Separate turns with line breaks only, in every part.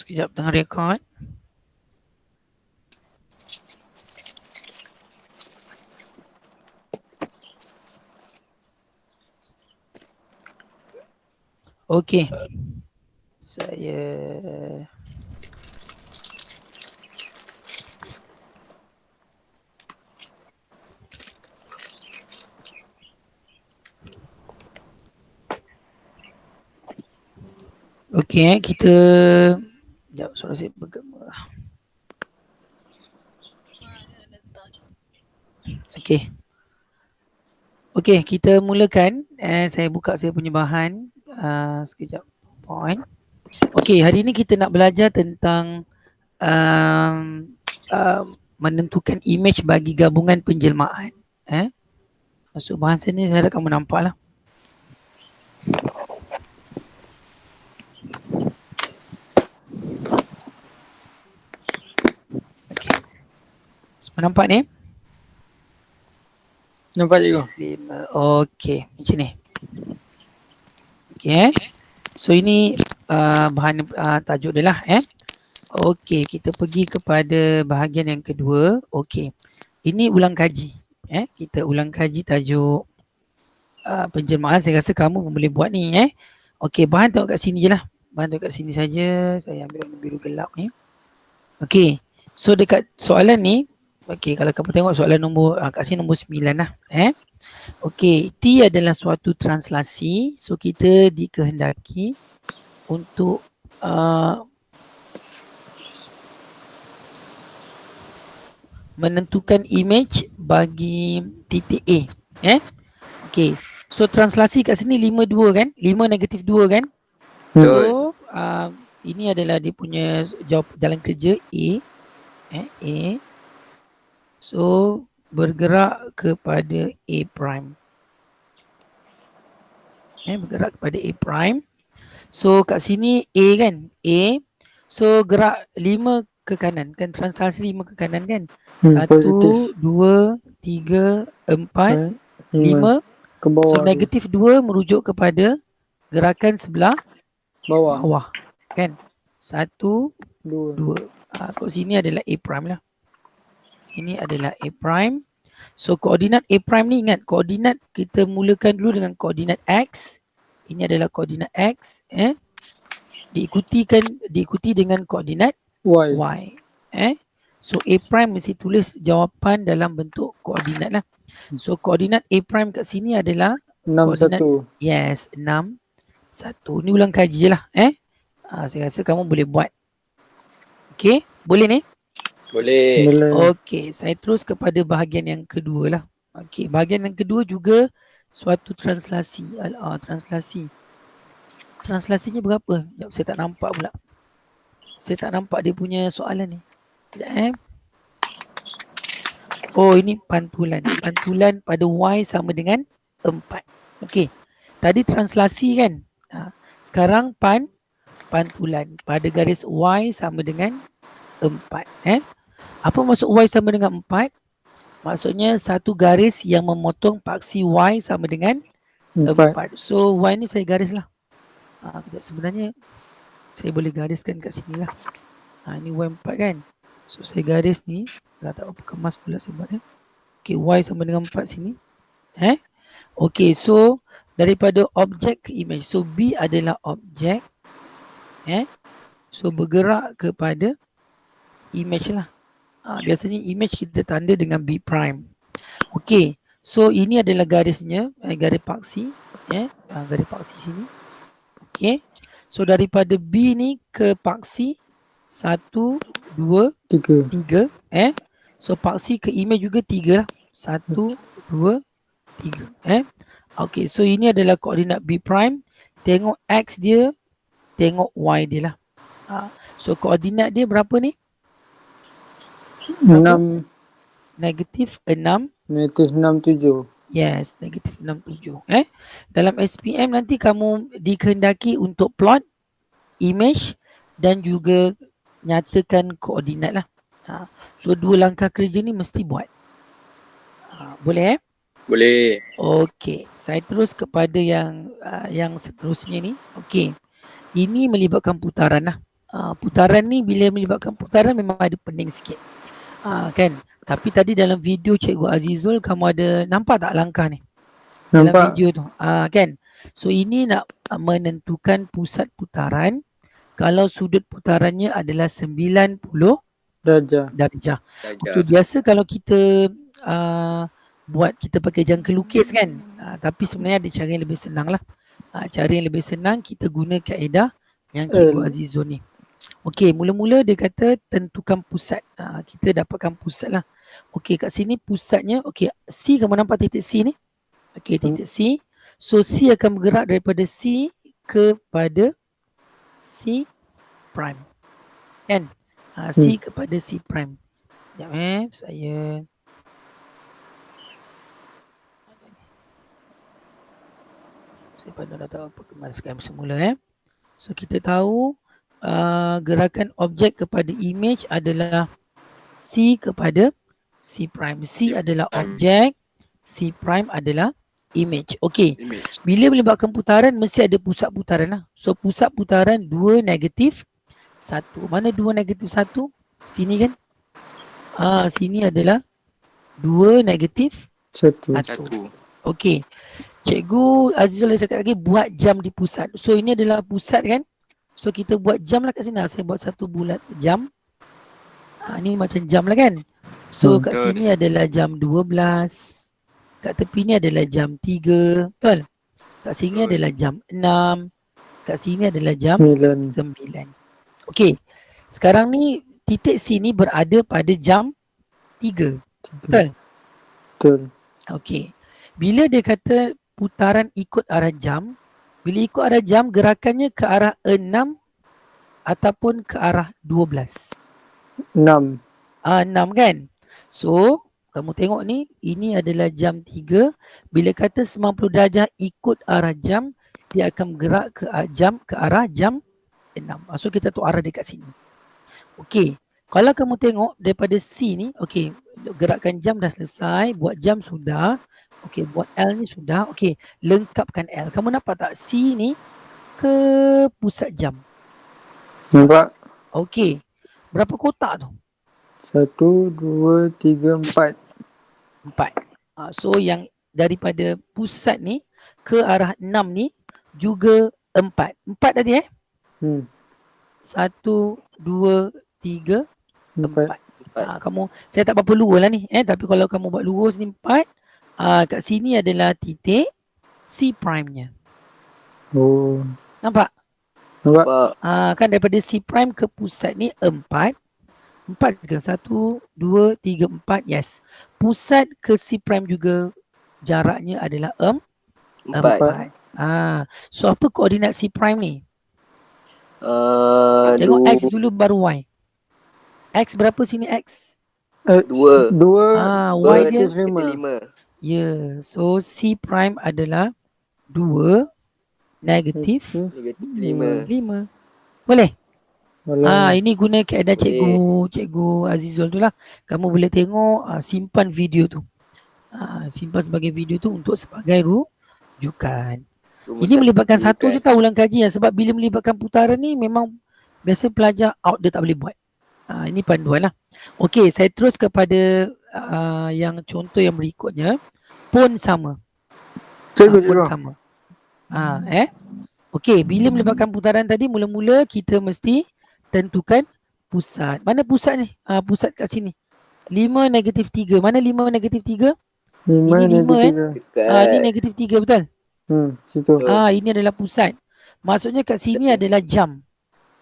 Sekejap tengah record. Okey. Saya okey, kita sekejap, suara saya bergema. Okey. Okey, kita mulakan. Saya buka saya punya bahan. Sekejap. Point. Okey, hari ini kita nak belajar tentang menentukan image bagi gabungan penjelmaan. Masuk bahan saya ni, saya harap kamu nampak lah. Okey. Semua nampak ni?
Nampak cikgu.
Okey, macam ni. Okey. So ini bahan tajuk dia lah. Okey, kita pergi kepada bahagian yang kedua. Okey. Ini ulang kaji. Kita ulang kaji tajuk penjelmaan. Saya rasa kamu pun boleh buat ni. Okey, bahan tengok kat sini je lah. Bahan tengok kat sini saja. Saya ambil warna biru gelap ni. Okey. So dekat soalan ni, okey, kalau kamu tengok soalan nombor kat sini nombor 9 lah. Okey, T adalah suatu translasi. So kita dikehendaki untuk menentukan image bagi titik A. Okey. So translasi kat sini 5-2 kan? 5 negatif 2 kan? So ini adalah dia punya jawab jalan kerja A. A. So bergerak kepada A prime. Bergerak kepada A prime. So kat sini A kan? A. So gerak 5 ke kanan kan, translasi 5 ke kanan kan. 1, 2, 3, 4, 5 ke bawah. So negatif 2 merujuk kepada gerakan sebelah bawah kan. 1, 2. Kat sini adalah A prime lah. Sini adalah A prime. So koordinat A prime ni, ingat koordinat kita mulakan dulu dengan koordinat X. Ini adalah koordinat X. Diikuti dengan koordinat Y. So A prime mesti tulis jawapan dalam bentuk koordinat lah. So koordinat A prime kat sini adalah
61.
Yes, 6, 1. Ni ulang kaji je lah. Saya rasa kamu boleh buat. Okey, boleh ni?
Boleh.
Okey, saya terus kepada bahagian yang kedua lah. Okey, bahagian yang kedua juga suatu translasi. Translasi. Translasinya berapa? Saya tak nampak pula. Saya tak nampak dia punya soalan ni. Sekejap. Oh, ini pantulan. Pantulan pada Y sama dengan 4. Okey. Tadi translasi kan? Sekarang pantulan pada garis Y sama dengan 4. Apa maksud Y sama dengan 4? Maksudnya satu garis yang memotong paksi Y sama dengan 4. So Y ni saya garis lah. Sebenarnya saya boleh gariskan kat sini lah. Ini Y4 kan. So saya garis ni. Dah tak apa kemas pula saya buat. Okay, Y sama dengan 4 sini. Okay, so daripada objek ke image. So B adalah objek. So bergerak kepada image lah. Biasanya image kita tanda dengan B prime. Okay, so ini adalah garisnya. Garis paksi. Garis paksi sini. Okay. So daripada B ni ke paksi 1, 2, 3. So paksi ke image juga 3 lah. 1, 2, 3. Okay, so ini adalah koordinat B prime. Tengok X dia, tengok Y dia lah. So koordinat dia berapa ni?
6.
Negatif 6.
Negatif 67.
Yes, negatif 67. Dalam SPM nanti kamu dikehendaki untuk plot image dan juga nyatakan koordinat lah. So 2 langkah kerja ni mesti buat. Boleh
Boleh.
Okey, saya terus kepada yang seterusnya ni. Okey. Ini melibatkan putaran lah. putaran ni bila melibatkan putaran memang ada pening sikit. Kan? Tapi tadi dalam video Cikgu Azizul kamu ada nampak tak langkah ni? Dalam
Nampak?
video tu. Kan? So ini nak menentukan pusat putaran kalau sudut putarannya adalah 90
Darjah.
darjah. Okey, biasa kalau kita buat kita pakai jangka lukis kan. Tapi sebenarnya ada cara yang lebih senang lah. Cara yang lebih senang kita guna kaedah yang Cikgu Azizul ni. Okey, mula-mula dia kata tentukan pusat. Kita dapatkan pusat lah. Okey, kat sini pusatnya. Okey, C kamu nampak titik C ni? Okey, titik C. So C akan bergerak daripada C kepada C prime. Kan? C kepada C prime. Sekejap saya pada dah tahu apa kemaskan semula So kita tahu gerakan objek kepada image adalah C kepada C prime. C adalah objek, C prime adalah image. Okey. Bila melibatkan putaran mesti ada pusat putaran lah. So pusat putaran 2 negatif 1. Mana 2 negatif 1? Sini kan? Sini adalah 2 negatif 1. Okey. Cikgu Azizul cakap lagi buat jam di pusat. So ini adalah pusat kan? So kita buat jam lah kat sini. Saya buat satu bulat jam. Ni macam jam lah kan? So kat sini adalah jam 12. Kat tepi ni adalah jam 3. Betul? Kat sini adalah jam 6. Kat sini adalah jam 9. Okey. Sekarang ni titik sini berada pada jam 3. Betul?
Betul.
Okey. Bila dia kata putaran ikut arah jam, bila ikut arah jam gerakannya ke arah 6 ataupun ke arah 12?
6.
6 kan? So kamu tengok ni, ini adalah jam 3. Bila kata 90 darjah ikut arah jam, dia akan bergerak ke arah jam 6. So kita tahu arah dekat sini. Okey. Kalau kamu tengok daripada C ni, okey, gerakan jam dah selesai, buat jam sudah. Okey, buat L ni sudah. Okey, lengkapkan L. Kamu nampak tak C ni ke pusat jam?
Nampak?
Okey. Berapa kotak tu?
1, 2, 3, 4.
4. So yang daripada pusat ni ke arah 6 ni juga 4. 4 tadi 1, 2, 3, 4. Kamu, saya tak berapa lurus lah ni tapi kalau kamu buat lurus ni 4. Kat sini adalah titik C prime nya. Nampak?
Nampak?
Kan daripada C prime ke pusat ni 4. 4 ke? 1, 2, 3, 4. Yes. Pusat ke C prime juga jaraknya adalah 4. So apa koordinat C prime ni? Tengok X dulu baru Y. X berapa sini X?
2.
Y dia
5.
Ya. So C prime adalah 2 negatif 5. Boleh? Ini guna kaedah Cikgu Azizul tu lah. Kamu boleh tengok, simpan video tu. Simpan sebagai video tu untuk sebagai rujukan. Ini melibatkan satu je tahu ulang kajian sebab bila melibatkan putaran ni memang biasa pelajar out dia tak boleh buat. Ini panduan lah. Okey, saya terus kepada yang contoh yang berikutnya. Pun sama. Pun sama. Okey, bila melibatkan putaran tadi mula-mula kita mesti tentukan pusat. Mana pusat ni? Pusat kat sini. 5 negatif 3. Mana 5 negatif 3?
5
ini 5
3.
Ini negatif 3 betul?
Situ.
Ini adalah pusat. Maksudnya kat sini adalah jam.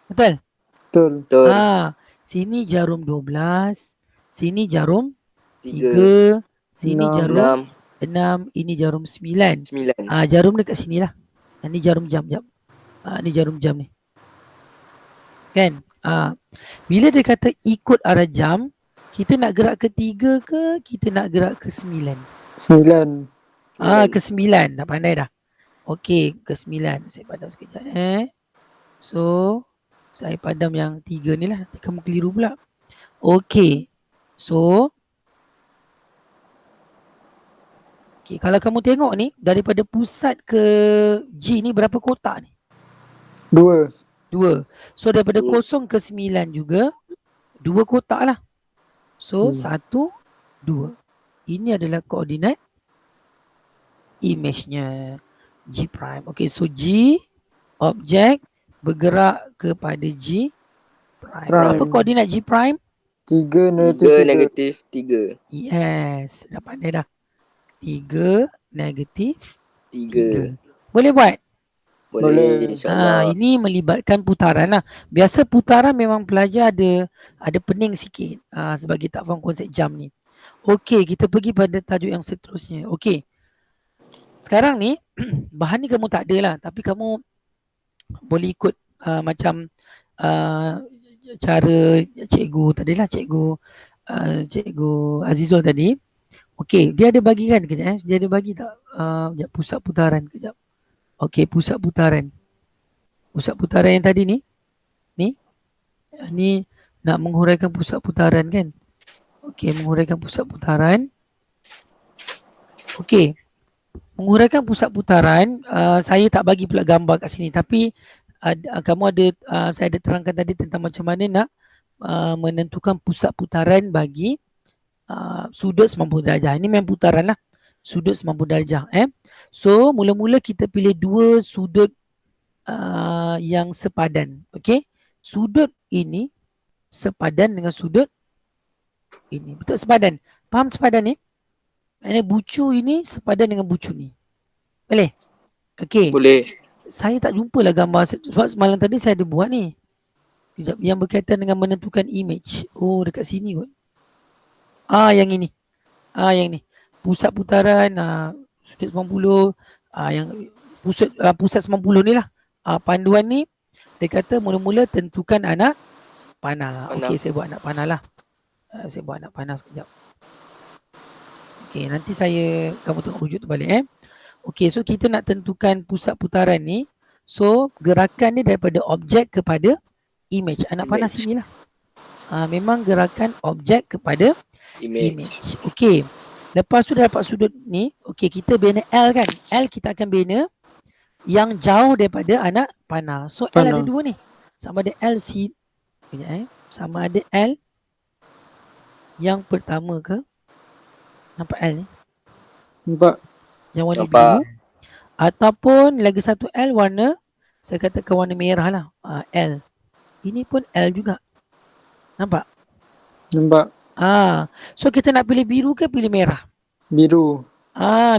Betul?
Betul.
Sini jarum 12. Sini jarum 3. Sini jarum 6. Ini jarum 9. Jarum dekat sini lah. Ini jarum jam. Ini jarum jam ni. Kan? Bila dia kata ikut arah jam, kita nak gerak ke 3 ke kita nak gerak ke 9?
9.
Ke 9. Dah pandai dah. Okey, ke 9. Saya padam sekejap. So, saya padam yang 3 ni lah. Nanti kamu keliru pula. Okey. So, kalau kamu tengok ni, daripada pusat ke G ni berapa kotak ni?
2.
2. So daripada 0 ke 9 juga 2 kotak lah. So 1, 2. Ini adalah koordinat image-nya G prime. Okay, so G objek bergerak kepada G prime. Apa koordinat G prime?
3 negatif 3.
Yes, dah pandai dah. 3 negatif
3.
3. Boleh buat?
Boleh, insyaAllah.
Ini melibatkan putaran lah. Biasa putaran memang pelajar ada pening sikit sebab kita tak faham konsep jam ni. Okey, kita pergi pada tajuk yang seterusnya. Okey. Sekarang ni bahan ni kamu tak ada lah, tapi kamu boleh ikut macam cara cikgu tadilah, cikgu Azizul tadi. Okey, dia ada bagi kan kejap dia ada bagi tak pusat putaran kejap. Okey, pusat putaran. Pusat putaran yang tadi ni nak menghuraikan pusat putaran kan. Okey, menghuraikan pusat putaran. Okey, menguraikan pusat putaran, saya tak bagi pula gambar kat sini, tapi kamu ada saya ada terangkan tadi tentang macam mana nak menentukan pusat putaran bagi sudut 90 darjah. Ini memang putaran lah, sudut 90 darjah. So mula-mula kita pilih dua sudut yang sepadan. Okey, sudut ini sepadan dengan sudut ini. Betul sepadan? Faham sepadan ni? Ini bucu ini sepadan dengan bucu ni. Boleh? Okey.
Boleh.
Saya tak jumpa lah gambar sebab semalam tadi saya ada buat ni. Kejap, yang berkaitan dengan menentukan image. Oh, dekat sini kot. Yang ini. Yang ni. Pusat putaran sudut 90, yang pusat 90 ni lah. Panduan ni dia kata mula-mula tentukan anak panah. Okey, saya buat anak panah lah. Saya buat anak panah sekejap. Okey, nanti kamu tengok rujuk tu balik. Okey, so kita nak tentukan pusat putaran ni. So gerakan ni daripada objek kepada image. Anak panah sini lah. Memang gerakan objek kepada image. Okey, lepas tu dah dapat sudut ni. Okey, kita bina L kan. L kita akan bina yang jauh daripada anak panah. So L ada dua ni. Sama ada L sama ada L yang pertama ke? Nampak L ni?
Nampak.
Yang warna biru. Ataupun lagi satu L warna, saya katakan warna merah lah. L. Ini pun L juga. Nampak?
Nampak.
So kita nak pilih biru ke pilih merah?
Biru.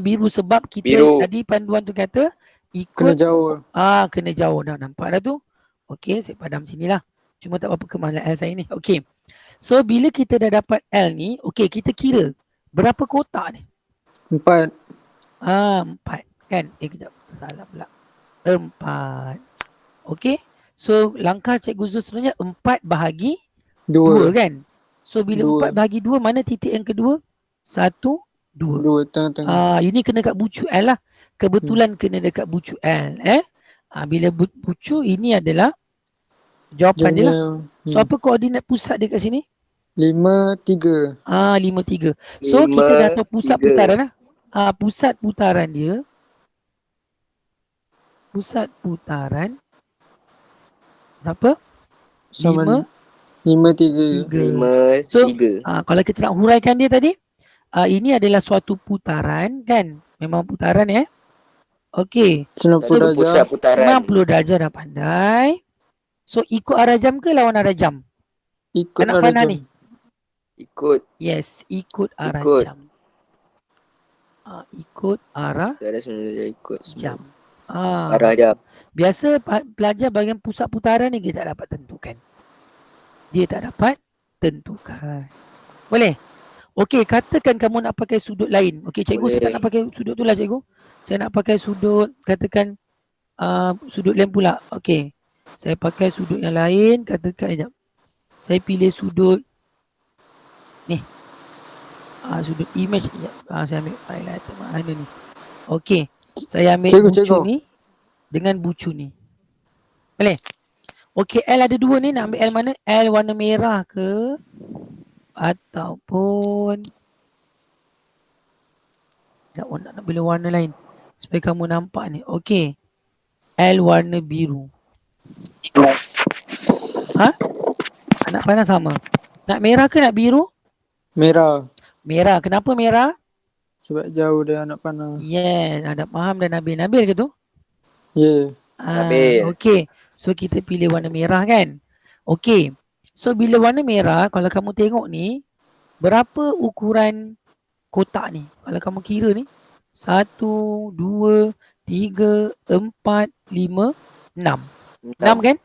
Biru sebab kita tadi panduan tu kata ikut.
Kena jauh.
Kena jauh. Dah nampak dah tu? Okey, saya padam sinilah. Cuma tak apa kemahalan L saya ni. Okey. So bila kita dah dapat L ni, okey, kita kira berapa kotak ni?
4.
4 kan? Kejap, salah pula. 4. Okey. So langkah Cikgu Zul sebenarnya 4 bahagi 2 kan? So bila 4 bahagi 2, mana titik yang kedua? 1, 2.
2 tengah-tengah.
Ini kena kat bucu L lah. Kebetulan kena dekat bucu L. Bila bucu ini adalah jawapan dia lah. So apa koordinat pusat dia kat sini?
5, 3.
5, 3. So kita dah tahu pusat putaran lah. Pusat putaran dia. Pusat putaran berapa? 5, 3. So kalau kita nak huraikan dia tadi, ini adalah suatu putaran kan? Memang putaran Okey.
90 darjah.
90 darjah dah pandai. So ikut arah jam ke lawan arah jam?
Ikut
anak
arah
panah
jam.
ni?
Ikut.
Yes, ikut arah jam. Ikut arah jam.
Arah jam.
Biasa pelajar bahagian pusat putaran ni kita tak dapat tentukan. Dia tak dapat tentukan. Boleh? Okey, katakan kamu nak pakai sudut lain. Okey, cikgu saya tak nak pakai sudut tu lah cikgu. Saya nak pakai sudut, katakan sudut lain pula. Okey, saya pakai sudut yang lain. Katakan sekejap. Saya pilih sudut ni. Sudut image. Saya ambil highlighter mana ni. Okey, saya ambil bucu ni dengan bucu ni. Boleh? Okey, L ada dua ni. Nak ambil L mana? L warna merah ke? Ataupun nak pilih warna lain supaya kamu nampak ni. Okey, L warna biru. Ha? Anak panah sama. Nak merah ke nak biru?
Merah.
Merah. Kenapa merah?
Sebab jauh dia anak panah.
Yes, ada faham dan Nabil. Nabil ke tu?
Ya.
Nabil.
Okey. So kita pilih warna merah kan? Okey. So bila warna merah, kalau kamu tengok ni, berapa ukuran kotak ni? Kalau kamu kira ni, 1, 2, 3, 4, 5, 6. 6 kan?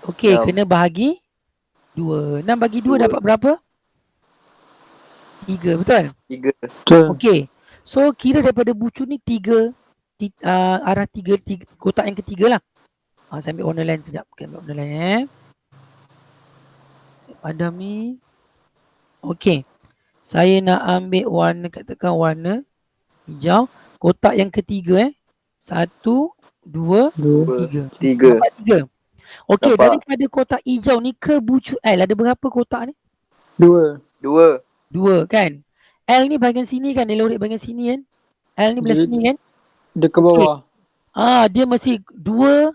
Okey,
Enam.
kena bahagi 2. 6 bagi 2
Dua.
dapat berapa? 3, betul?
3.
Betul.
Okey. So kira daripada bucu ni 3, arah 3, kotak yang ketiga lah. Saya ambil warna lain sekejap. Okay, ambil warna lain Saya padam ni. Okey. Saya nak ambil warna, katakan warna hijau. Kotak yang ketiga 1, 2, 3.
3.
Nampak 3. Okey,
Nampak.
daripada kotak hijau ni ke bucu L ada berapa kotak ni?
2.
2 kan? L ni bahagian sini kan? Dia lorek bahagian sini kan? L ni belah
Jadi,
sini kan?
dia ke bawah.
Dia mesti 2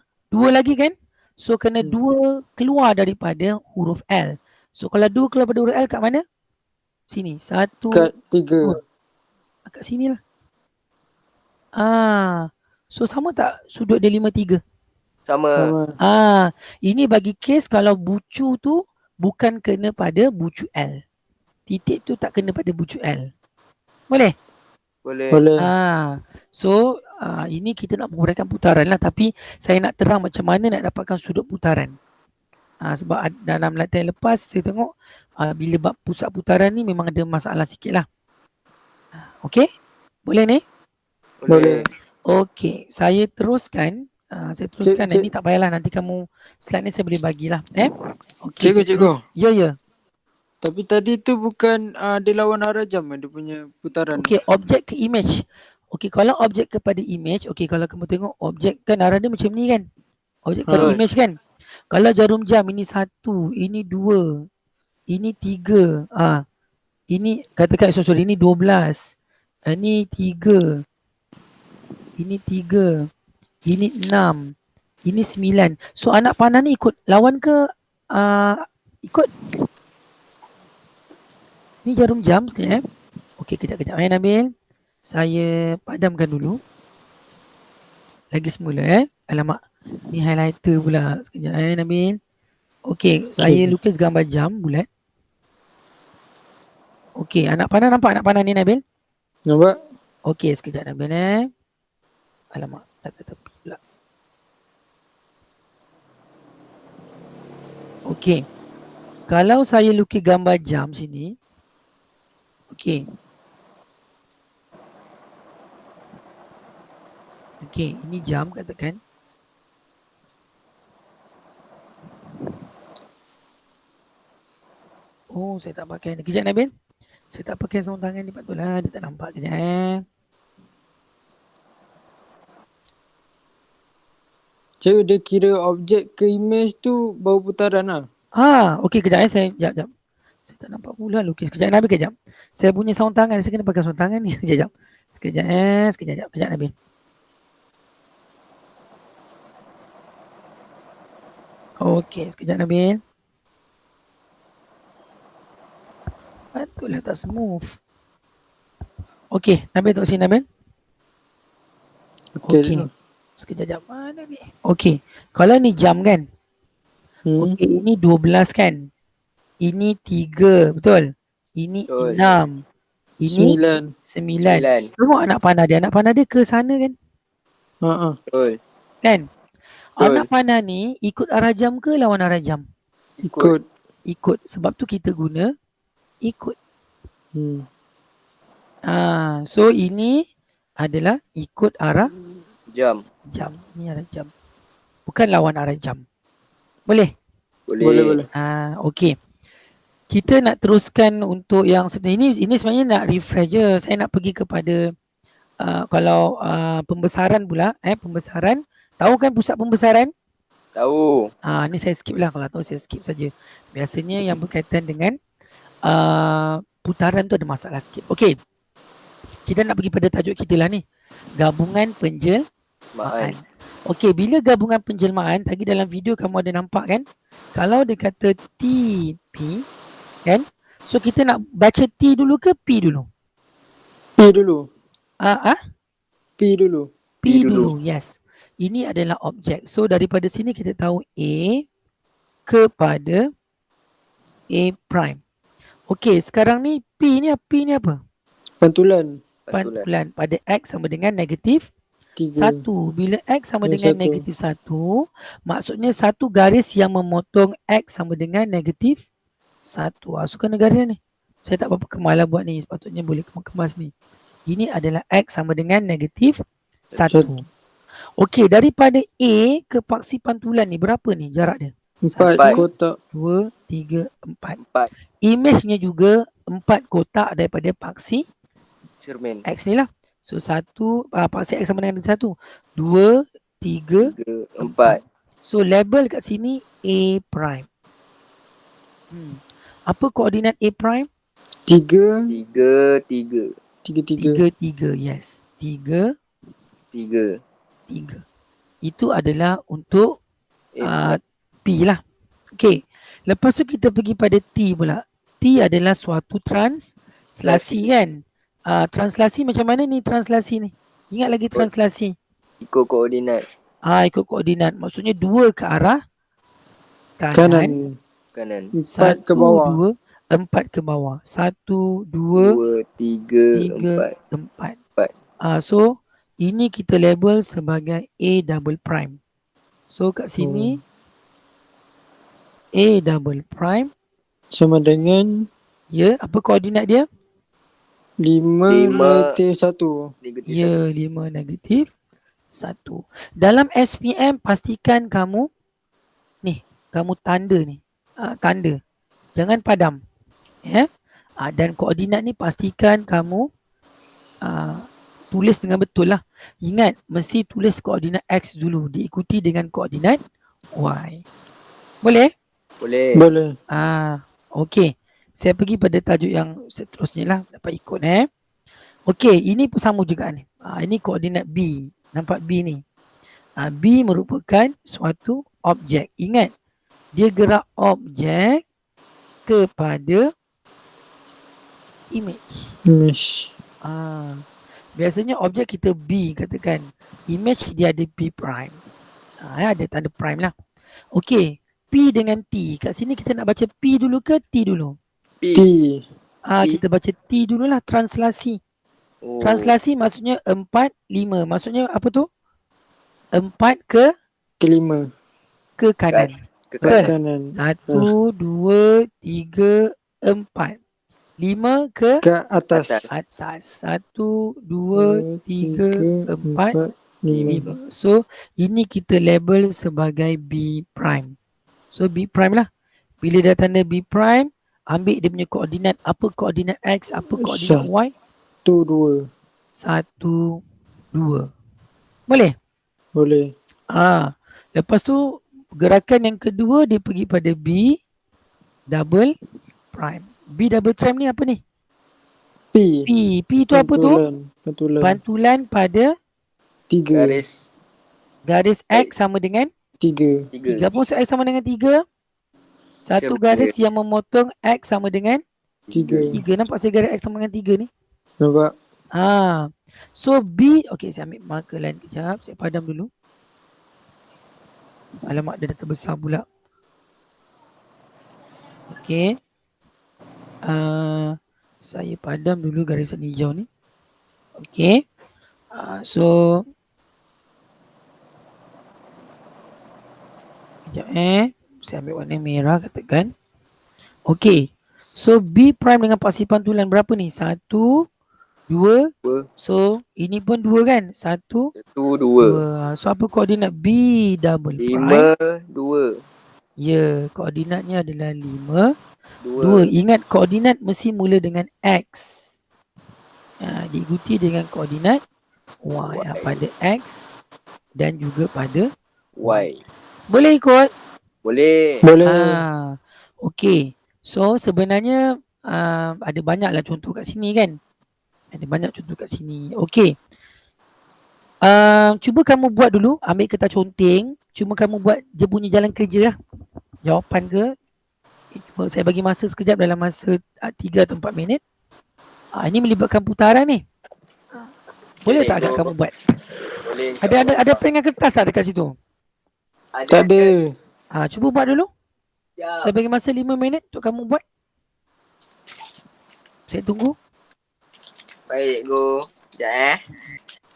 lagi kan? So kena 2 keluar daripada huruf L. So kalau 2 keluar daripada huruf L kat mana? Sini. 1,
Kat 3.
kat sini lah. So sama tak sudut dia 5, 3?
Sama.
Ini bagi kes kalau bucu tu bukan kena pada bucu L. Titik tu tak kena pada bucu L. Boleh?
Boleh.
So ini kita nak menguraikan putaran lah, tapi saya nak terang macam mana nak dapatkan sudut putaran. Sebab dalam latihan lepas saya tengok bila bab pusat putaran ni memang ada masalah sikit lah. Okey? Boleh ni?
Boleh.
Okey, saya teruskan. Ni tak payahlah, nanti kamu slide ni saya boleh bagilah. Okay,
Cikgu.
Ya.
Tapi tadi tu bukan dia lawan arah jam dia punya putaran.
Okey, objek ke image. Okey, kalau objek kepada image, okey kalau kamu tengok objek kan arah dia macam ni kan. Objek kepada image kan. Kalau jarum jam ini 1, ini 2, ini 3. Ini katakan sorry ini 12. Ini 3. Ini 3. Ini 6. Ini 9. So anak panah ni ikut lawan ke ikut? Ni jarum jam sekejap. Okey, kejap Nabil. Saya padamkan dulu. Lagi semula Alamak. Ni highlighter pula. Sekejap Nabil. Okey, saya lukis gambar jam bulat. Okey, anak panah nampak anak panah ni Nabil?
Nampak?
Okey, sekejap Nabil Alamak, tak ke tepi pula. Okey. Kalau saya lukis gambar jam sini. Okey. Okey, ini jam katakan. Oh, saya tak pakai ni. Kejap Nabil. Saya tak pakai sarung tangan ni, patutlah dia tak nampak. Kejap
Cikgu, dia kira objek ke image tu bau putaran lah.
Okey, kejap saya jap. Saya tak nampak pula lukis. Kejap Nabil, kejap. Saya punya sarung tangan, saya kena pakai sarung tangan ni. Sekejap. Sekejap Nabil. Okey, sekejap Nabil. Patutlah tak smooth. Okey, Nabil tengok sini Nabil. Okey. Sekejap mana ni? Okey. Kalau ni jam kan? Okey, ini 12 kan? Ini 3, betul? Ini 6. Ini 9. Tengok anak panah dia ke sana kan?
Betul.
Kan? Anak panah ni ikut arah jam ke lawan arah jam? Ikut. Sebab tu kita guna ikut. So ini adalah ikut arah
jam.
Ni arah jam. Bukan lawan arah jam. Boleh?
Boleh.
Okey. Kita nak teruskan untuk yang ini sebenarnya nak refresh je. Saya nak pergi kepada kalau pembesaran pula. Pembesaran. Tahu kan pusat pembesaran?
Tahu.
Ni saya skip lah. Kalau tahu saya skip saja. Biasanya yang berkaitan dengan putaran tu ada masalah sikit. Okey. Kita nak pergi pada tajuk kita lah ni. Gabungan penjelmaan. Okey, bila gabungan penjelmaan, tadi dalam video kamu ada nampak kan? Kalau dia kata TP, kan? So kita nak baca T dulu ke P dulu?
P dulu.
Ah,
P dulu.
P
P
dulu.
dulu.
Yes. Ini adalah objek. So daripada sini kita tahu A kepada A prime. Okey, sekarang ni P ni apa?
Pantulan.
Pantulan pada X sama dengan negatif
3.
1. Bila X sama
Minus
dengan
1.
negatif 1, maksudnya satu garis yang memotong X sama dengan negatif 1. So kena garis ni. Saya tak berapa kemal lah buat ni. Sepatutnya boleh kemas ni. Ini adalah X sama dengan negatif 1. Okey, daripada A ke paksi pantulan ni berapa ni jarak dia?
4
Empat.
kotak.
2, 3, 4.
4.
Image-nya juga 4 kotak daripada paksi
Cermin.
X ni lah. So 1, paksi X sama dengan 1. 2, 3,
4.
So label kat sini A prime. Apa koordinat A prime?
3.
3, 3.
3.
3, yes. 3,
3.
3. Itu adalah untuk
A
P lah. Okey. Lepas tu kita pergi pada T pula. T adalah suatu translasi kan? Translasi macam mana ni translasi ni? Ingat lagi translasi?
ikut koordinat.
Ikut koordinat. Maksudnya 2 ke arah
Kanan. 4 ke bawah.
4 ke bawah. 1, 2,
2, 3, 4.
4. So ini kita label sebagai A double prime. So kat sini A double prime
sama dengan
apa koordinat dia?
5 negatif 1.
Ya, 5 negatif 1. Dalam SPM pastikan kamu tanda ni. Tanda. Jangan padam. Dan koordinat ni pastikan kamu tulis dengan betul lah. Ingat, mesti tulis koordinat X dulu. Diikuti dengan koordinat Y. Boleh?
Boleh.
Okey. Saya pergi pada tajuk yang seterusnya lah. Dapat ikut Okey, ini pun sama juga ni. Ini koordinat B. Nampak B ni. B merupakan suatu objek. Ingat, dia gerak objek kepada image. Biasanya objek kita B katakan. Image dia ada B prime. Ada tanda prime lah. Okey. P dengan T. Kat sini kita nak baca P dulu ke T dulu?
T.
Kita baca T dululah. Translasi. Translasi maksudnya 4, 5. Maksudnya apa tu? 4 ke
5.
ke kanan.
Ke kanan.
1, 2, 3, 4. 5 ke
atas.
1, 2, 3, 4, 5. So ini kita label sebagai B prime. So B prime lah. Bila dah tanda B prime, ambil dia punya koordinat. Apa koordinat X, apa koordinat Y?
1, 2.
1, 2. Boleh?
Boleh.
Lepas tu gerakan yang kedua dia pergi pada B double prime. B double prime ni apa ni? P tu apa tu? Pantulan pada
3.
Garis X sama dengan
3.
Apa maksud X sama dengan 3? Satu garis yang memotong X sama dengan 3. Nampak saya garis X sama dengan 3 ni?
Nampak.
So B, okey saya ambil marker lain kejap. Saya padam dulu. Alamak, dia dah terbesar pula. Okey. Saya padam dulu garisan hijau ni. Okey. So kejap saya ambil warna merah katakan. Okey. So B prime dengan paksi pantulan berapa ni? 1, 2. So ini pun 2 kan? 1, 2. So apa koordinat B double prime?
5, 2.
Ya, koordinatnya adalah 5, 2. Ingat koordinat mesti mula dengan X. Diikuti dengan koordinat Y. Pada X dan juga pada
Y.
Boleh ikut?
Boleh.
Okey. So sebenarnya ada banyaklah contoh kat sini kan? Ada banyak contoh kat sini. Okey. Cuba kamu buat dulu, ambil kertas conteng, cuma kamu buat je punya jalan kerja lah. Jawapan ke? Cuba saya bagi masa sekejap dalam masa 3 atau 4 minit. Ini melibatkan putaran ni. Boleh tak agak kamu buat?
Boleh.
Ada pen dengan kertas tak dekat situ?
Tak ada.
Cuba buat dulu.
Ya.
Saya bagi masa 5 minit untuk kamu buat. Saya tunggu.
Baik, cikgu. Sekejap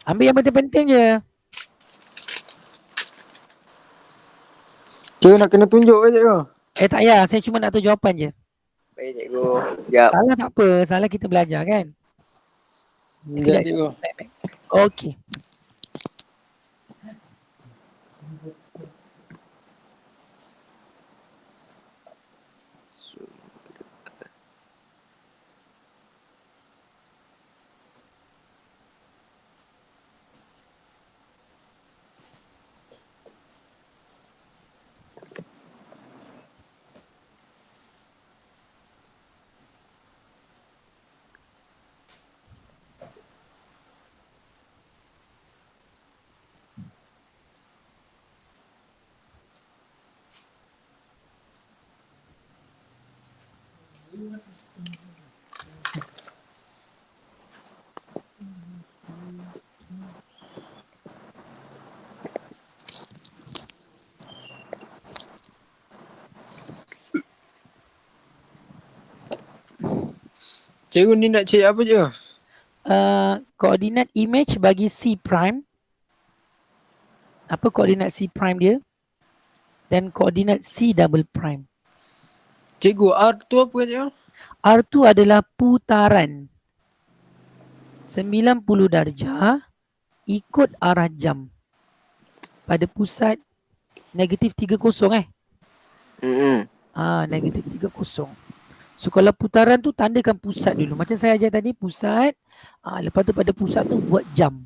Ambil yang penting-penting je.
Cikgu nak kena tunjuk ke cikgu?
Tak payah. Saya cuma nak tahu jawapan je.
Baik, cikgu. Sekejap.
Salah tak apa. Salah kita belajar kan?
Sekejap cikgu.
Baik. Okey.
Cikgu ni nak cek apa cikgu?
Koordinat image bagi C prime. Apa koordinat C prime dia? Dan koordinat C double prime.
Cikgu R tu apa cikgu?
R tu adalah putaran 90 darjah ikut arah jam pada pusat negatif 30 negatif 30. So kalau putaran tu tandakan pusat dulu. Macam saya ajar tadi pusat. Lepas tu pada pusat tu buat jam.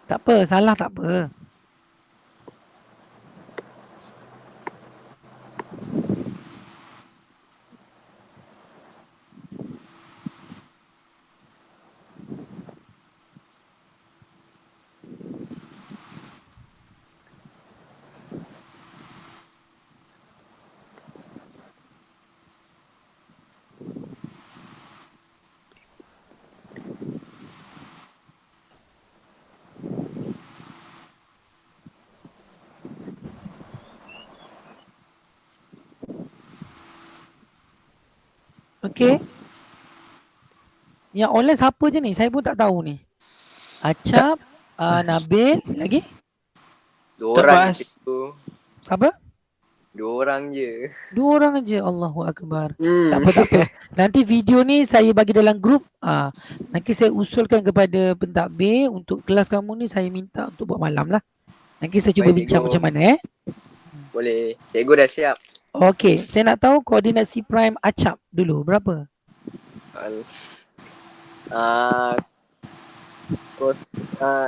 Tak apa, salah tak apa. Okey. Yang online siapa je ni? Saya pun tak tahu ni. Acap, Nabil, lagi?
Dua orang
pas.
je, cikgu.
Siapa?
2 orang je.
2 orang aja. Allahu Akbar. Tak apa, tak apa. Nanti video ni saya bagi dalam grup. Nanti saya usulkan kepada pentadbir untuk kelas kamu ni saya minta untuk buat malam lah. Nanti saya cuba
Baik,
bincang
cikgu.
macam mana
Boleh. Cikgu dah siap.
Okey, saya nak tahu koordinat C prime acap dulu. Berapa?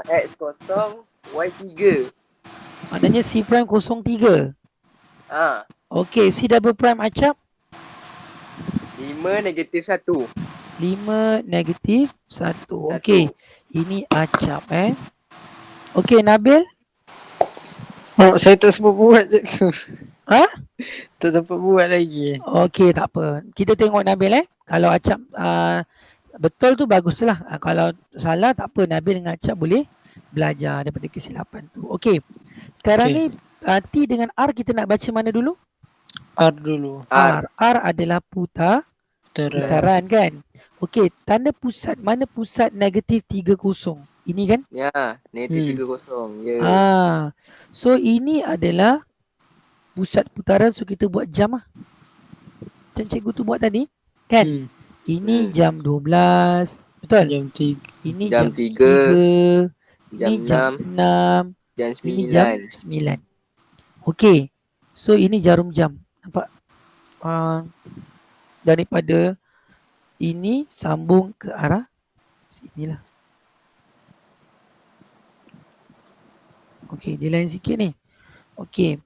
X kosong, Y 3.
Maknanya C prime 03. Okey, C double prime acap
5 negatif 1.
5 negatif 1. Okey, ini acap Okey, Nabil.
Saya tak sempat buat cikgu. Tak sempat buat lagi.
Okey, tak apa. Kita tengok Nabil Kalau acap betul tu baguslah. Kalau salah tak apa, Nabil dengan acap boleh belajar daripada kesilapan tu. Okey. Sekarang ni T dengan R kita nak baca mana dulu?
R dulu.
R adalah putaran kan? Okey, tanda pusat. Mana pusat negatif 30? Ini kan?
Ya, negatif 30. Ya.
So ini adalah pusat putaran. So kita buat jam lah. Macam cikgu tu buat tadi. Kan? Ini jam 12. Betul?
Jam 3.
Ini
Jam
jam
3.
3. Ini jam 6.
Jam 9.
Ini jam 9. Okey. So ini jarum jam. Nampak? Daripada ini sambung ke arah sinilah. Okey, dia lain sikit ni. Okey.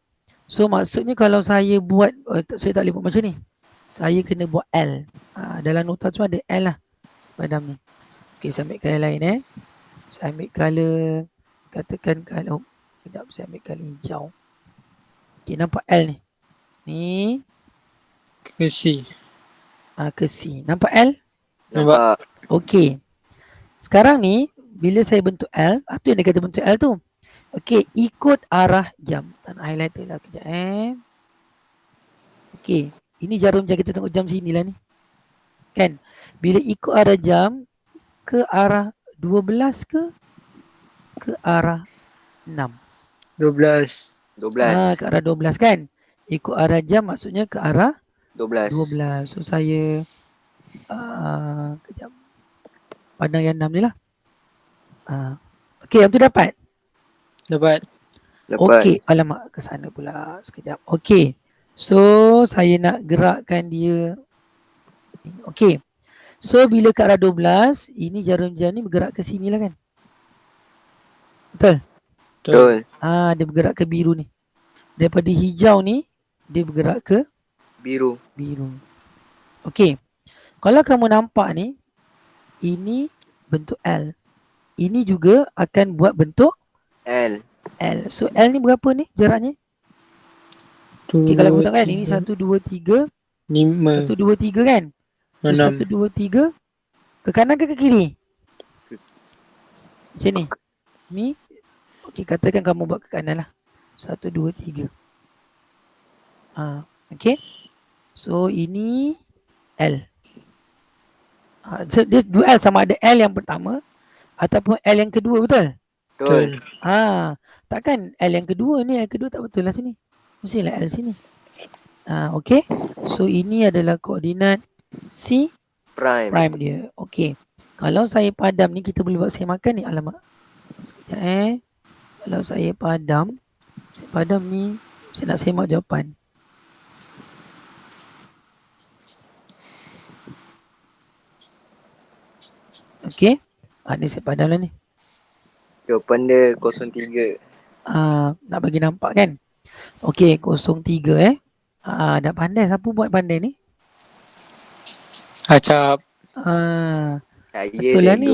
So maksudnya kalau saya buat, saya tak boleh buat macam ni. Saya kena buat L. Dalam nota tu ada L lah. padam ni. Okey, saya ambil colour lain Saya ambil colour, katakan colour, sekejap saya ambil colour hijau. Okey, nampak L ni. Ni
Ke C.
ke C. Nampak L?
Nampak.
Okey. Sekarang ni bila saya bentuk L, tu yang dia kata bentuk L tu. Okey, ikut arah jam. Tak nak highlighter lah kejap Okey, ini jarum jam, kita tengok jam sini lah ni. Kan? Bila ikut arah jam ke arah 12 ke arah 6?
12.
12.
Ke arah 12 kan? Ikut arah jam maksudnya ke arah
12.
12. So saya kejap. Pandang yang 6 ni lah. Okey, yang tu dapat?
Dapat.
Okey, alamak ke sana pula. Sekejap. Okey. So saya nak gerakkan dia. Okey. So bila ke arah 12, ini jarum jam ni bergerak ke sini lah kan? Betul?
Betul.
Dia bergerak ke biru ni. Daripada hijau ni, dia bergerak ke
Biru.
Okey. Kalau kamu nampak ni, ini bentuk L. Ini juga akan buat bentuk
L.
So L ni berapa ni jaraknya? Okey, kalau kamu tengok kan, ini 1, 2, 3.
5.
1, 2, 3 kan? So 1, 2, 3. Ke kanan ke kiri? Macam ni. Ni. Okey, katakan kamu buat ke kanan lah. 1, 2, 3. Okey. So ini L. So dia 2 L, sama ada L yang pertama ataupun L yang kedua, betul?
Betul.
Takkan L yang kedua ni, L kedua tak betul lah sini. Mestilah L sini. Okey. So ini adalah koordinat C prime dia. Okey. Kalau saya padam ni, kita boleh buat saya makan ni. Alamak. Sekejap Kalau saya padam ni, saya nak semak jawapan. Okey. Ni saya padam lah ni.
Jawapan dia 03.
Nak bagi nampak kan? Okey, 03 dah pandai. Siapa buat pandai ni?
Acap.
Betul lah ni.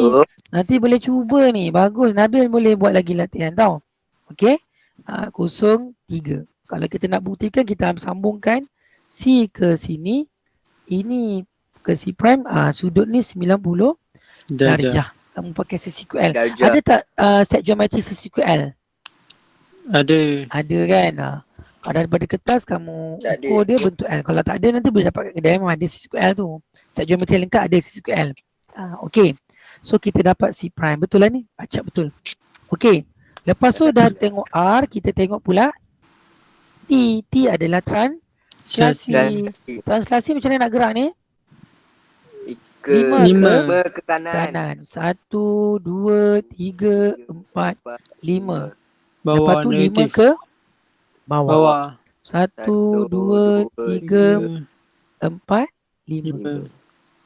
Nanti boleh cuba ni. Bagus. Nabil boleh buat lagi latihan tau. Okey. 03. Kalau kita nak buktikan, kita sambungkan C ke sini. Ini ke C prime. Sudut ni 90 darjah. Kamu pakai sesiku L. Ada tak set geometri sesiku L?
Ada.
Ada kan? Kalau daripada kertas kamu ukur dia bentuk L. Kalau tak ada, nanti boleh dapat kat kedai, memang ada sesiku L tu. Set geometri lengkap ada sesiku L. Okey. So kita dapat C prime. Betul lah ni? Acap betul. Okey. Lepas tu dah tengok R, kita tengok pula T. T adalah translasi. Translasi macam mana nak gerak ni? 5
ke kanan.
1, 2, 3, 4, 5. Lepas tu 5 ke bawah. 1, 2, 3, 4, 5.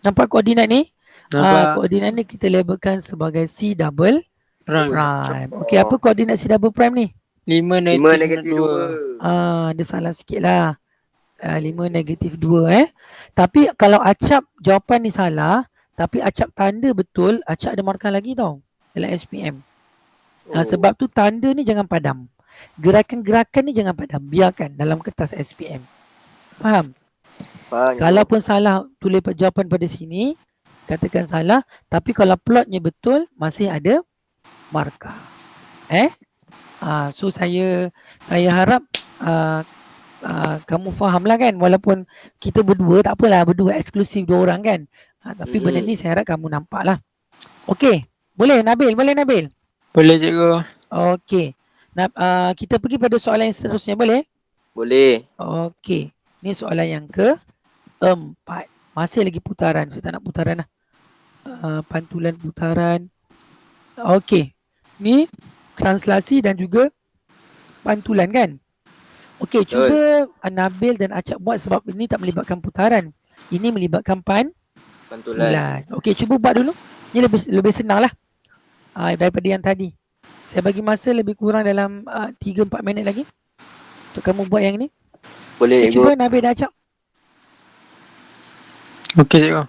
Nampak koordinat ni? Koordinat ni kita labelkan sebagai C double prime. Okey, apa koordinat C double prime ni?
5 negatif 2.
Dia salah sikit lah. 5 negatif 2 Tapi kalau acap jawapan ni salah, tapi acap tanda betul, acap ada markah lagi tau dalam SPM. Sebab tu tanda ni jangan padam. Gerakan-gerakan ni jangan padam. Biarkan dalam kertas SPM. Faham? Kalaupun salah, tulis jawapan pada sini, katakan salah. Tapi kalau plotnya betul, masih ada markah. So saya harap kamu faham lah kan, walaupun kita berdua tak apalah, berdua eksklusif 2 orang kan, tapi benda ni saya harap kamu nampak lah. Okey, boleh Nabil?
Boleh cikgu.
Okey, kita pergi pada soalan yang seterusnya, boleh?
Boleh.
Okey, ni soalan yang ke-4. Masih lagi putaran, saya tak nak putaran lah. Pantulan putaran. Okey, ni translasi dan juga pantulan kan? Okey, cuba Nabil dan Acap buat, sebab ini tak melibatkan putaran. Ini melibatkan pantulan. Okey, cuba buat dulu. Ini lebih senang lah daripada yang tadi. Saya bagi masa lebih kurang dalam 3-4 minit lagi untuk kamu buat yang ini.
Boleh.
Cuba Nabil dan Acap.
Okey cikgu.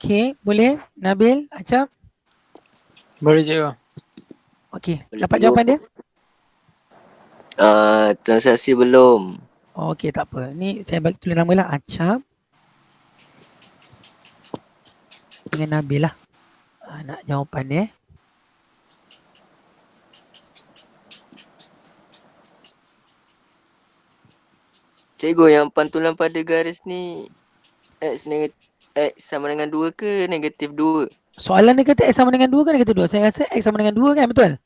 Okey, boleh Nabil, Acap?
Boleh cikgu.
Okey,
Boleh,
dapat
cikgu.
jawapan dia?
Transaksi belum.
Okey, tak apa. Ni saya bagi tulis nama lah, Acap dengan Nabil lah. Nak jawapan dia.
Cikgu, yang pantulan pada garis ni X sama dengan 2 ke negatif 2?
Soalan dia kata X sama dengan 2 ke negatif 2? Saya rasa X sama dengan 2 kan, betul?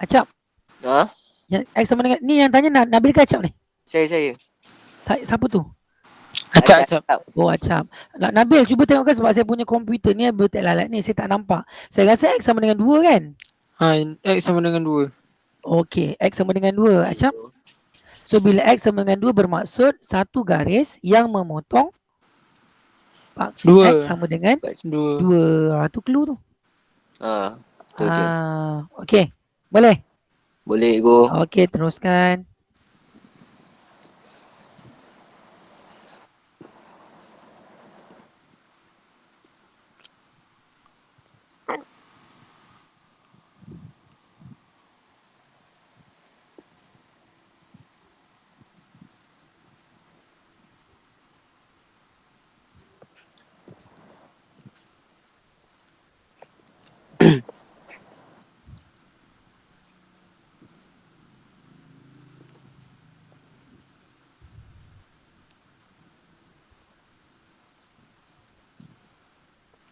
Acap,
Ha?
yang X sama dengan, ni yang tanya Nabil ke Acap ni?
Saya.
Siapa tu?
Acap.
Oh, Acap. Nabil, cuba tengokkan sebab saya punya komputer ni bertek-lalat ni. Saya tak nampak. Saya rasa X sama dengan 2 kan?
X sama dengan 2.
Okey, X sama dengan 2, Acap. So, bila X sama dengan 2 bermaksud satu garis yang memotong paksi
2.
X sama dengan
2.
2. Tu clue tu.
Betul.
Okey, boleh?
Boleh, cikgu.
Okey, teruskan.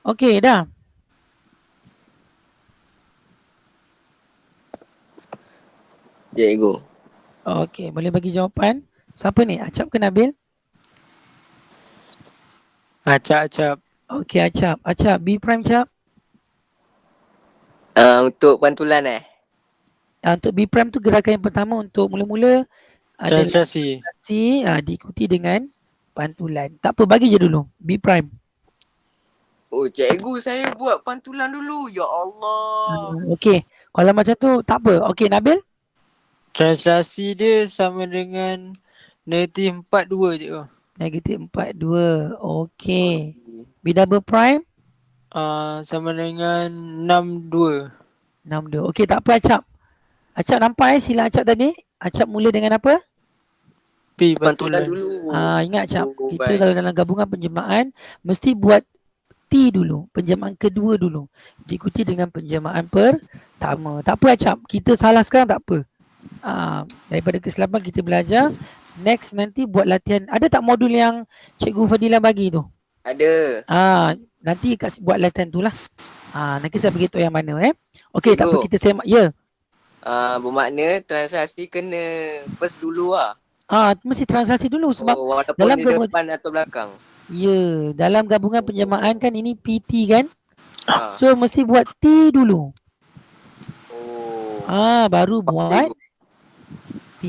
Okey, dah.
Ya, cikgu.
Okey, boleh bagi jawapan. Siapa ni? Acap ke Nabil?
Acap.
Okey, Acap. Acap, B prime Acap.
Untuk pantulan
Untuk B prime tu gerakan yang pertama untuk mula-mula adalah
Transaksi.
diikuti dengan pantulan. Tak apa, bagi je dulu. B prime.
Oh, cikgu, saya buat pantulan dulu. Ya Allah.
Okey, kalau macam tu tak apa. Okey, Nabil?
Translasi dia sama dengan negatif 42 cikgu.
Negatif 42. Okey. B double prime?
Sama dengan 62.
62. Okey, tak apa Acap. Acap nampak sila Acap tadi? Acap mula dengan apa?
P
Pantulan
pantulan.
dulu.
Ingat Acap,
Oh,
kita
baik.
kalau dalam gabungan penjemahan mesti buat T dulu, penjemaan kedua dulu. Diikuti dengan penjemaan pertama. Tak apa Acap, kita salah sekarang tak apa. Daripada kesilapan kita belajar. Next nanti buat latihan. Ada tak modul yang Cikgu Fadilah bagi tu?
Ada.
Nanti kasih buat latihan tu lah. Nanti saya beritahu yang mana Okey, tak apa,
Cikgu.
kita semak. Ya.
Bermakna transaksi kena first dulu lah.
Mesti transaksi dulu sebab
walaupun
dalam
di depan atau belakang.
ya, dalam gabungan penjemaan kan ini PT kan.
Ha.
So mesti buat T dulu.
Oh.
Baru buat
Cikgu.
P.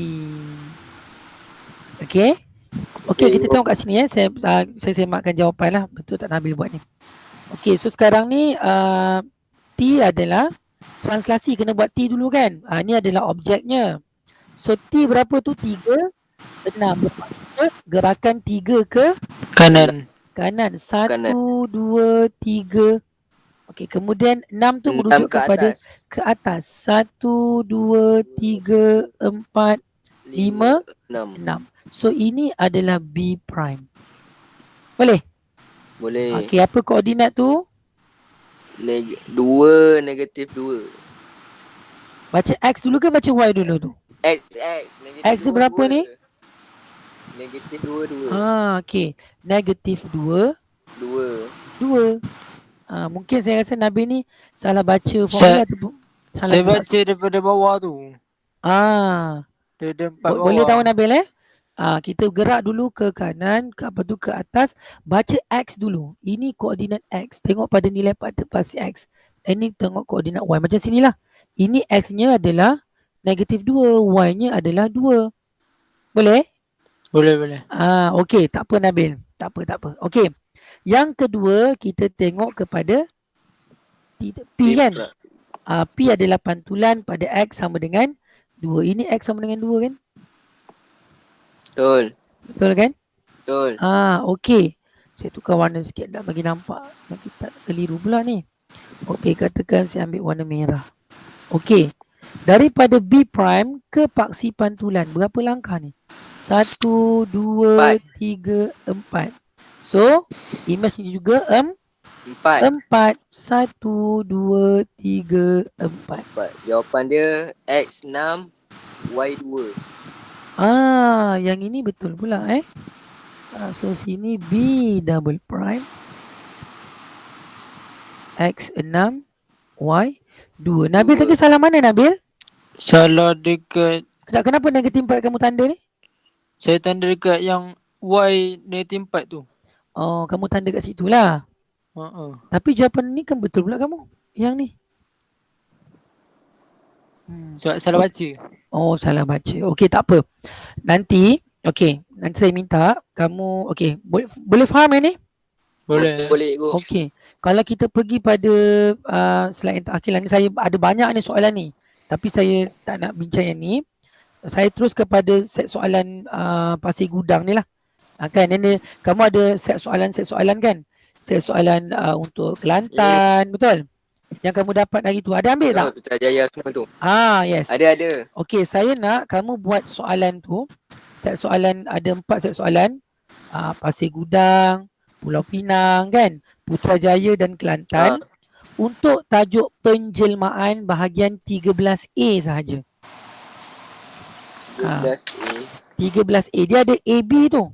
Okey. Okey, kita tengok kat sini saya semakkan jawapan lah. Betul tak Nabil buat ni. Okey, so sekarang ni T adalah translasi, kena buat T dulu kan. Ni adalah objeknya. So T berapa tu? 3, 6. Bermaksud gerakan 3 ke
Kanan.
1, 2, 3. Okey, kemudian 6 tu merujuk kepada ke atas. 1, 2, 3, 4, 5, 6. So ini adalah B prime. Boleh?
Boleh.
Okey, apa koordinat tu?
2 negatif 2.
Baca X dulu ke baca Y dulu tu?
X.
X tu berapa ni?
Negatif 2.
Okey. Negatif 2. 2. Mungkin saya rasa Nabil ni salah baca formula tu.
Saya baca daripada bawah tu. Dia 4 bawah.
Boleh tahu Nabil kita gerak dulu ke kanan, ke atas, baca X dulu. Ini koordinat X. Tengok pada nilai pada pasti X. Ini tengok koordinat Y. Macam sinilah. Ini X-nya adalah negatif 2, Y-nya adalah 2. Boleh?
Boleh.
Okey, tak apa Nabil. Tak apa. Okey. Yang kedua, kita tengok kepada P kan? P adalah pantulan pada X sama dengan 2. Ini X sama dengan 2 kan? Betul kan?
Betul.
Okey. Saya tukar warna sikit nak bagi nampak. Nanti tak keliru pula ni. Okey, katakan saya ambil warna merah. Okey. Daripada B prime ke paksi pantulan, berapa langkah ni? 1, 2, 3, 4. So, image ni juga
4.
4. 1, 2, 3, 4.
Jawapan dia X6, Y2.
Yang ini betul pula so sini B double prime X6 Y2. Nabil tadi salah mana Nabil?
Salah dekat,
Kenapa negatif 4 kamu tanda ni?
saya tanda dekat yang Y negatif 4 tu.
Oh, kamu tanda kat situ lah. Tapi jawapan ni kan betul pula kamu. Yang ni.
Sebab salah baca.
Oh, salah baca. Okey, tak apa. Nanti saya minta kamu, boleh faham ni?
Boleh.
Boleh go.
Okey. Kalau kita pergi pada slide yang terakhir ni, saya ada banyak ni soalan ni. Tapi saya tak nak bincang yang ni. Saya terus kepada set soalan Pasir Gudang ni lah. Kan ini kamu ada set soalan kan? Set soalan untuk Kelantan, betul? Yang kamu dapat hari tu. Ada ambil tak?
Putrajaya semua tu.
Yes.
Ada.
Okey, saya nak kamu buat soalan tu. Set soalan, ada 4 set soalan. Pasir Gudang, Pulau Pinang kan? Putrajaya dan Kelantan. Untuk tajuk penjelmaan bahagian 13A sahaja.
13A.
13A. Dia ada AB tu.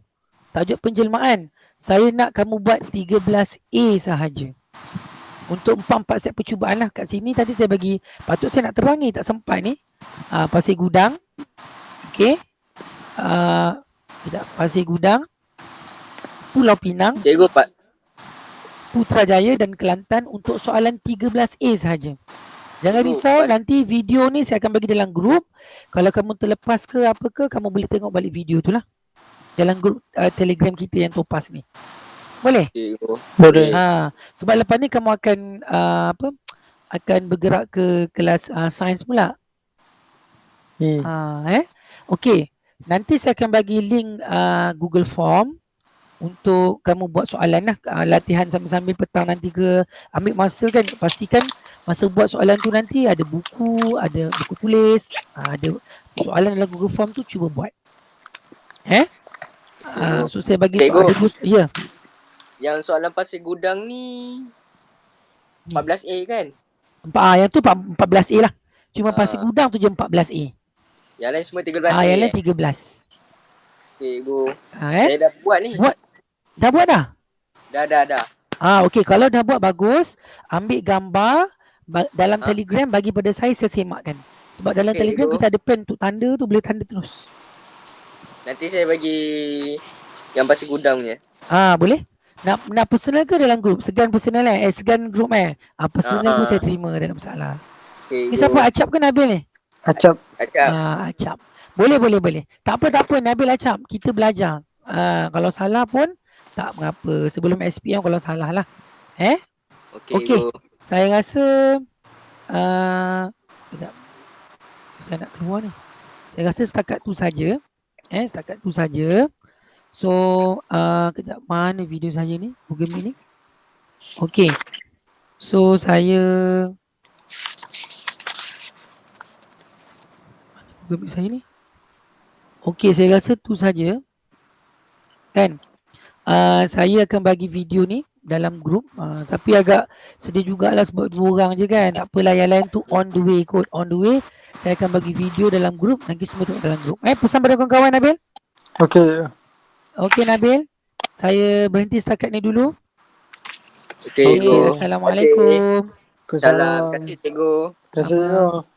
Tajuk penjelmaan. Saya nak kamu buat 13A sahaja. Untuk 4 set percubaan lah. Kat sini tadi saya bagi, patut saya nak terangi, tak sempat ni. Pasir Gudang. Okey. Pasir Gudang. Pulau Pinang.
Cikgu
Putrajaya dan Kelantan untuk soalan 13A sahaja. Jangan risau, nanti video ni saya akan bagi dalam grup. Kalau kamu terlepas ke apa ke, kamu boleh tengok balik video tu lah. Dalam grup Telegram kita yang Topaz ni. Boleh?
Boleh.
Sebab lepas ni kamu akan akan bergerak ke kelas sains pula. Okey. Nanti saya akan bagi link Google Form untuk kamu buat soalan lah. Latihan sambil-sambil petang nanti ke, ambil masa kan. Pastikan masa buat soalan tu nanti ada buku tulis, ada soalan dalam Google Form tu, cuba buat. So saya bagi
Cikgu. Yang soalan Pasir Gudang ni 14A kan?
Yang tu 14A lah. Cuma Pasir Gudang tu je 14A.
Yang lain semua 13A.
Yang lain 13.
Cikgu. Saya dah buat ni.
Dah buat dah?
Dah.
Okey, kalau dah buat bagus, ambil gambar dalam Telegram bagi pada saya semakkan. Sebab dalam Telegram kita ada pen untuk tanda tu, boleh tanda terus.
Nanti saya bagi yang Pasir Gudang punya.
Boleh? Nak personal ke dalam grup? Segan personal segan grup personal pun saya terima, tak ada masalah. Ni siapa, Acap ke Nabil ni?
Acap.
Acap. Boleh. Tak apa Nabil, Acap. Kita belajar. Kalau salah pun tak mengapa. Sebelum SPM kalau salah lah. Okey. Saya rasa sekejap. Saya nak keluar ni. Saya rasa setakat tu saja. So kejap, mana video saya ni? Google Meet ni. Okey. So saya Google Meet saya ni. Okey, saya rasa tu saja. Kan? Saya akan bagi video ni dalam grup. Tapi agak sedih jugalah sebab 2 orang je kan. Tak apalah, yang lain tu on the way kot. On the way, saya akan bagi video dalam grup. Nanti semua tengok dalam grup. Pesan pada kawan-kawan Nabil? Okey Nabil. Saya berhenti setakat ni dulu.
Okey.
Assalamualaikum.
Salam. Terima kasih cikgu.
Terima kasih.